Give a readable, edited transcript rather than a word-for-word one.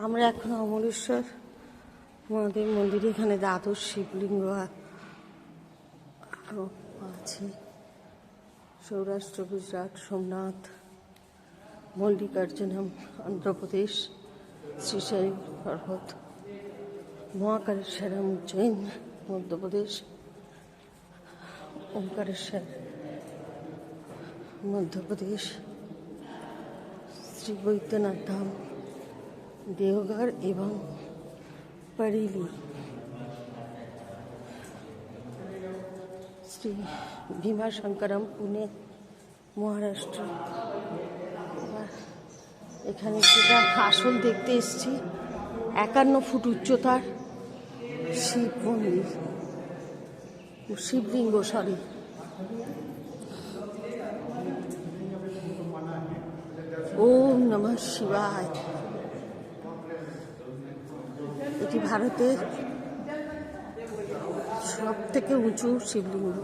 আমরা এখন অমরেশ্বর মহাদেব মন্দিরে, এখানে দ্বাদশ শিবলিঙ্গ আছে। সৌরাষ্ট্র, গুজরাট, সোমনাথ, মল্লিকার্জুনম অন্ধ্রপ্রদেশ, শ্রীশৈল পর্বত, মহাকালেশ্বরম উজ্জয়ন মধ্যপ্রদেশ, ওমকারেশ্বর মধ্যপ্রদেশ, শ্রী বৈদ্যনাথ ধাম দেওঘর এবং বরেলি, শ্রী ভীমাশঙ্করম পুনে মহারাষ্ট্র। এখানে যেটা আসল দেখতে এসছি 51 ফুট উচ্চতার শিব মন্দির, শিবলিঙ্গ সরি। ওম নমঃ শিবায়। এটি ভারতের সব থেকে উঁচু শিবলিঙ্গ।